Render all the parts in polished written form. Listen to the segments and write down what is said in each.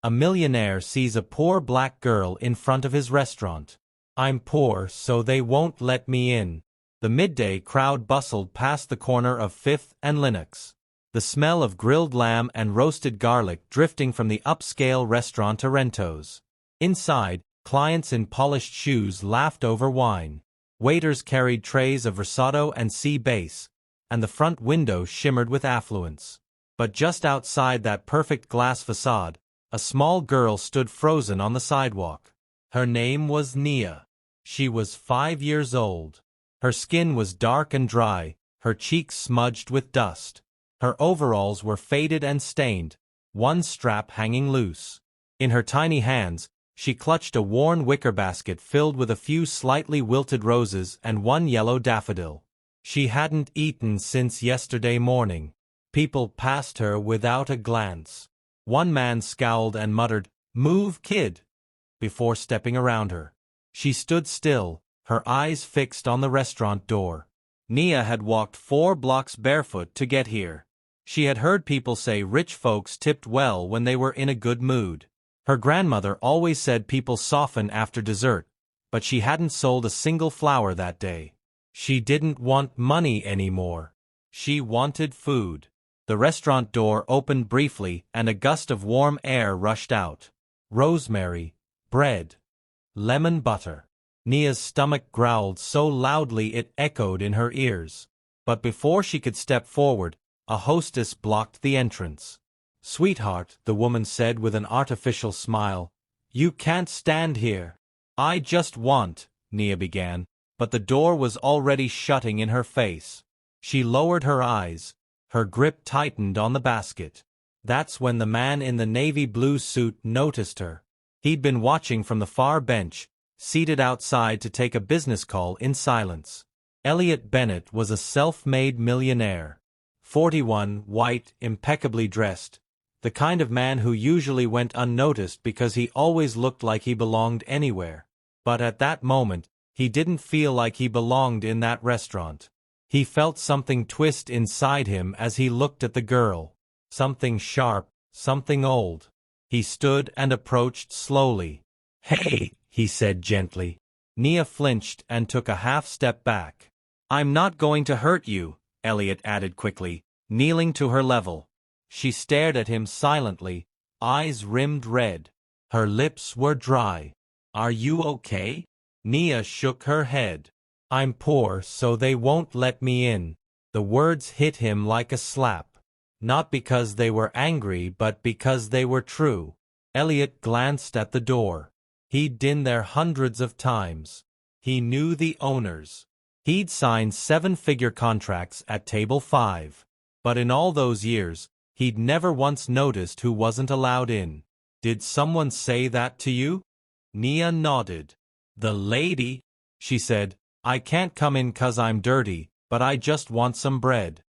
A millionaire sees a poor black girl in front of his restaurant. I'm poor, so they won't let me in. The midday crowd bustled past the corner of Fifth and Lenox. The smell of grilled lamb and roasted garlic drifting from the upscale restaurant Torento's. Inside, clients in polished shoes laughed over wine. Waiters carried trays of risotto and sea bass, and the front window shimmered with affluence. But just outside that perfect glass facade, a small girl stood frozen on the sidewalk. Her name was Nia. She was 5 years old. Her skin was dark and dry, her cheeks smudged with dust. Her overalls were faded and stained, one strap hanging loose. In her tiny hands, she clutched a worn wicker basket filled with a few slightly wilted roses and one yellow daffodil. She hadn't eaten since yesterday morning. People passed her without a glance. One man scowled and muttered, "Move, kid," before stepping around her. She stood still, her eyes fixed on the restaurant door. Nia had walked 4 blocks barefoot to get here. She had heard people say rich folks tipped well when they were in a good mood. Her grandmother always said people soften after dessert, but she hadn't sold a single flower that day. She didn't want money anymore. She wanted food. The restaurant door opened briefly and a gust of warm air rushed out. Rosemary, bread, lemon butter. Nia's stomach growled so loudly it echoed in her ears. But before she could step forward, a hostess blocked the entrance. "Sweetheart," the woman said with an artificial smile, "you can't stand here." "I just want," Nia began, but the door was already shutting in her face. She lowered her eyes. Her grip tightened on the basket. That's when the man in the navy blue suit noticed her. He'd been watching from the far bench, seated outside to take a business call in silence. Elliot Bennett was a self-made millionaire. 41, white, impeccably dressed. The kind of man who usually went unnoticed because he always looked like he belonged anywhere. But at that moment, he didn't feel like he belonged in that restaurant. He felt something twist inside him as he looked at the girl. Something sharp, something old. He stood and approached slowly. "Hey," he said gently. Nia flinched and took a half step back. "I'm not going to hurt you," Elliot added quickly, kneeling to her level. She stared at him silently, eyes rimmed red. Her lips were dry. "Are you okay?" Nia shook her head. "I'm poor, so they won't let me in." The words hit him like a slap. Not because they were angry, but because they were true. Elliot glanced at the door. He'd been there hundreds of times. He knew the owners. He'd signed 7-figure contracts at Table 5. But in all those years, he'd never once noticed who wasn't allowed in. "Did someone say that to you?" Nia nodded. "The lady," she said, "I can't come in 'cause I'm dirty, but I just want some bread."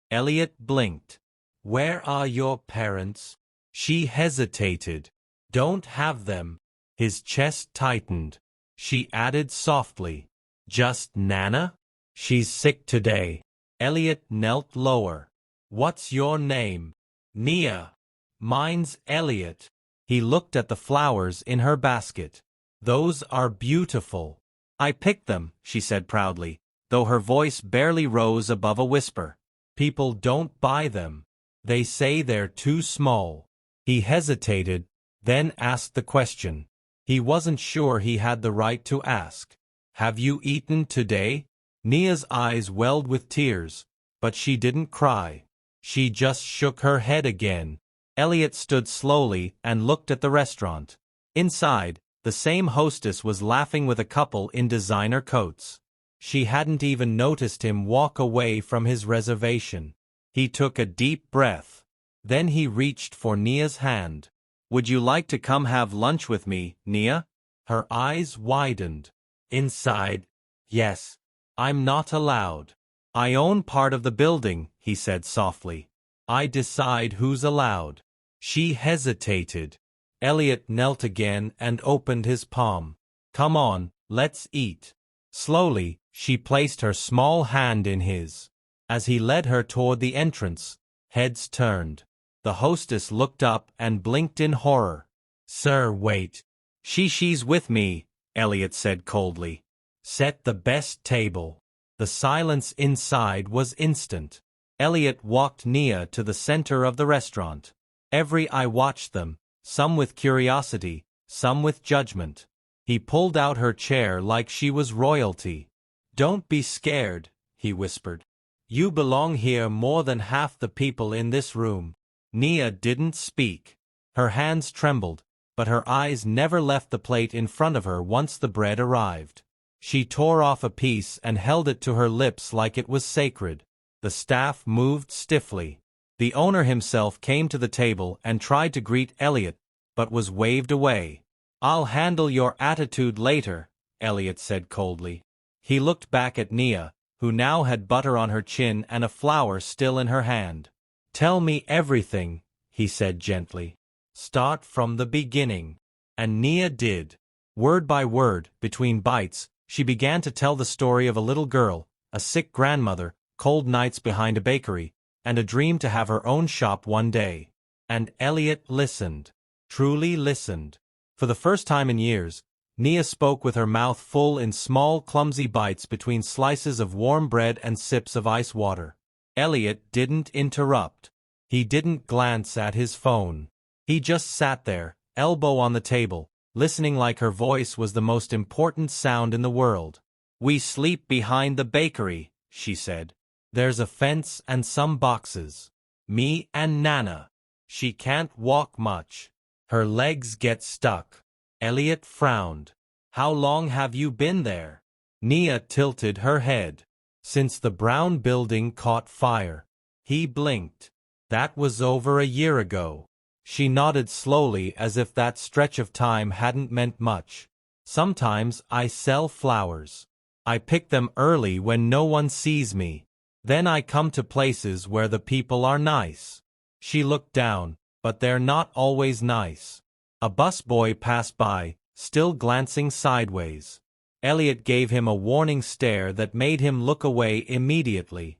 Elliot blinked. "Where are your parents?" She hesitated. "Don't have them." His chest tightened. She added softly, "Just Nana? She's sick today." Elliot knelt lower. "What's your name?" "Nia." "Mine's Elliot." He looked at the flowers in her basket. "Those are beautiful." "I picked them," she said proudly, though her voice barely rose above a whisper. "People don't buy them. They say they're too small." He hesitated, then asked the question. He wasn't sure he had the right to ask. "Have you eaten today?" Nia's eyes welled with tears, but she didn't cry. She just shook her head again. Elliot stood slowly and looked at the restaurant. Inside, the same hostess was laughing with a couple in designer coats. She hadn't even noticed him walk away from his reservation. He took a deep breath. Then he reached for Nia's hand. "Would you like to come have lunch with me, Nia?" Her eyes widened. "Inside?" "Yes. I'm not allowed." "I own part of the building," he said softly. "I decide who's allowed." She hesitated. Elliot knelt again and opened his palm. "Come on, let's eat." Slowly, she placed her small hand in his. As he led her toward the entrance, heads turned. The hostess looked up and blinked in horror. Sir, wait. She's with me, Elliot said coldly. Set the best table. The silence inside was instant. Elliot walked Nia to the center of the restaurant. Every eye watched them, some with curiosity, some with judgment. He pulled out her chair like she was royalty. Don't be scared, he whispered. You belong here more than half the people in this room. Nia didn't speak. Her hands trembled, but her eyes never left the plate in front of her once the bread arrived. She tore off a piece and held it to her lips like it was sacred. The staff moved stiffly. The owner himself came to the table and tried to greet Elliot, but was waved away. I'll handle your attitude later, Elliot said coldly. He looked back at Nia, who now had butter on her chin and a flower still in her hand. Tell me everything, he said gently. Start from the beginning. And Nia did. Word by word, between bites, she began to tell the story of a little girl, a sick grandmother, cold nights behind a bakery, and a dream to have her own shop one day. And Elliot listened. Truly listened. For the first time in years, Nia spoke with her mouth full in small, clumsy bites between slices of warm bread and sips of ice water. Elliot didn't interrupt. He didn't glance at his phone. He just sat there, elbow on the table, listening like her voice was the most important sound in the world. We sleep behind the bakery, she said. There's a fence and some boxes. Me and Nana. She can't walk much. Her legs get stuck. Elliot frowned. How long have you been there? Nia tilted her head. Since the brown building caught fire. He blinked. That was over a year ago. She nodded slowly as if that stretch of time hadn't meant much. Sometimes I sell flowers. I pick them early when no one sees me. Then I come to places where the people are nice. She looked down, but they're not always nice. A busboy passed by, still glancing sideways. Elliot gave him a warning stare that made him look away immediately.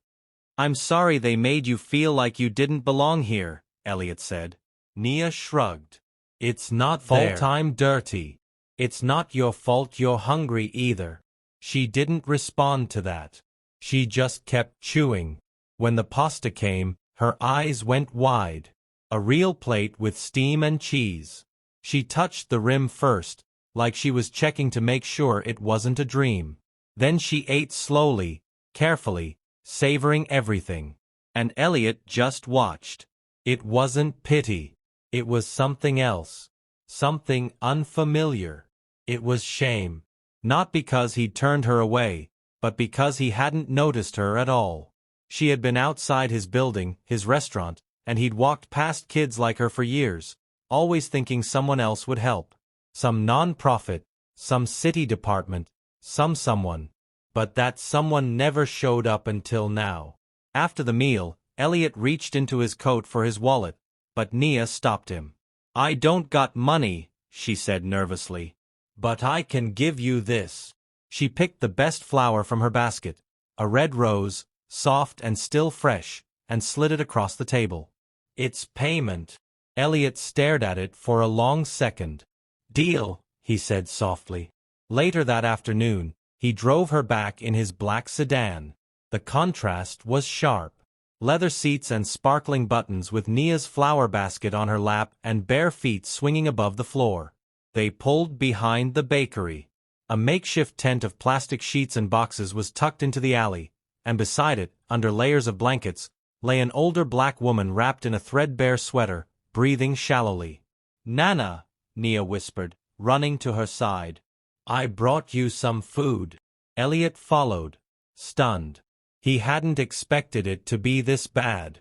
I'm sorry they made you feel like you didn't belong here, Elliot said. Nia shrugged. It's not fault I'm dirty. It's not your fault you're hungry either. She didn't respond to that. She just kept chewing. When the pasta came, her eyes went wide. A real plate with steam and cheese. She touched the rim first, like she was checking to make sure it wasn't a dream. Then she ate slowly, carefully, savoring everything. And Elliot just watched. It wasn't pity. It was something else. Something unfamiliar. It was shame. Not because he'd turned her away, but because he hadn't noticed her at all. She had been outside his building, his restaurant, and he'd walked past kids like her for years, always thinking someone else would help. Some non-profit, some city department, someone. But that someone never showed up until now. After the meal, Elliot reached into his coat for his wallet, but Nia stopped him. I don't got money, she said nervously. But I can give you this. She picked the best flower from her basket, a red rose, soft and still fresh, and slid it across the table. It's payment. Elliot stared at it for a long second. Deal, he said softly. Later that afternoon, he drove her back in his black sedan. The contrast was sharp. Leather seats and sparkling buttons with Nia's flower basket on her lap and bare feet swinging above the floor. They pulled behind the bakery. A makeshift tent of plastic sheets and boxes was tucked into the alley, and beside it, under layers of blankets, lay an older black woman wrapped in a threadbare sweater, breathing shallowly. Nana, Nia whispered, running to her side. I brought you some food. Elliot followed, stunned. He hadn't expected it to be this bad.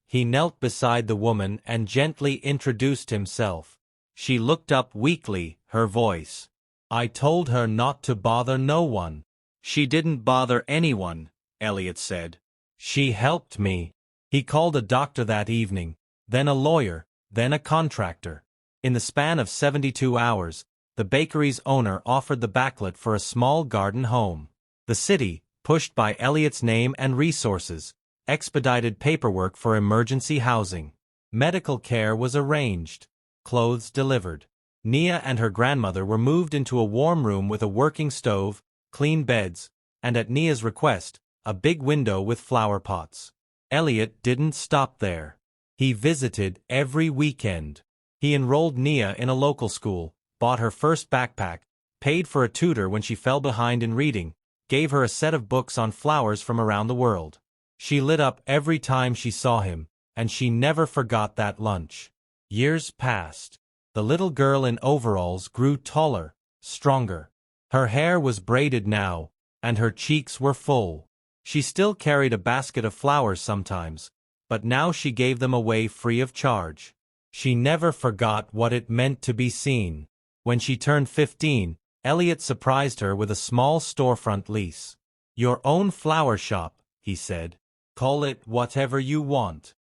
He knelt beside the woman and gently introduced himself. She looked up weakly, her voice. I told her not to bother no one. She didn't bother anyone, Elliot said. She helped me. He called a doctor that evening, then a lawyer, then a contractor. In the span of 72 hours, the bakery's owner offered the backlet for a small garden home. The city, pushed by Elliot's name and resources, expedited paperwork for emergency housing. Medical care was arranged. Clothes delivered. Nia and her grandmother were moved into a warm room with a working stove, clean beds, and at Nia's request, a big window with flower pots. Elliot didn't stop there. He visited every weekend. He enrolled Nia in a local school, bought her first backpack, paid for a tutor when she fell behind in reading, gave her a set of books on flowers from around the world. She lit up every time she saw him, and she never forgot that lunch. Years passed. The little girl in overalls grew taller, stronger. Her hair was braided now, and her cheeks were full. She still carried a basket of flowers sometimes, but now she gave them away free of charge. She never forgot what it meant to be seen. When she turned 15, Elliot surprised her with a small storefront lease. "Your own flower shop," he said. "Call it whatever you want."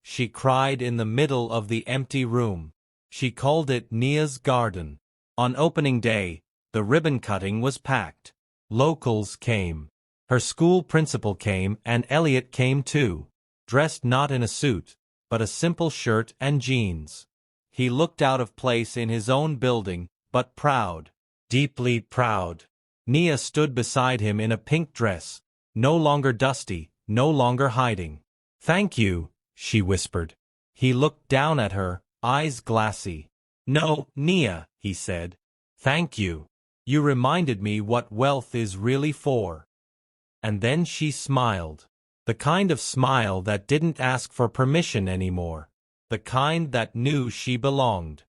She cried in the middle of the empty room. She called it Nia's Garden. On opening day, the ribbon cutting was packed. Locals came. Her school principal came and Elliot came too. Dressed not in a suit, but a simple shirt and jeans. He looked out of place in his own building, but proud. Deeply proud. Nia stood beside him in a pink dress, no longer dusty, no longer hiding. "Thank you," she whispered. He looked down at her, eyes glassy. "No, Nia," he said. "Thank you. You reminded me what wealth is really for." And then she smiled. The kind of smile that didn't ask for permission anymore. The kind that knew she belonged.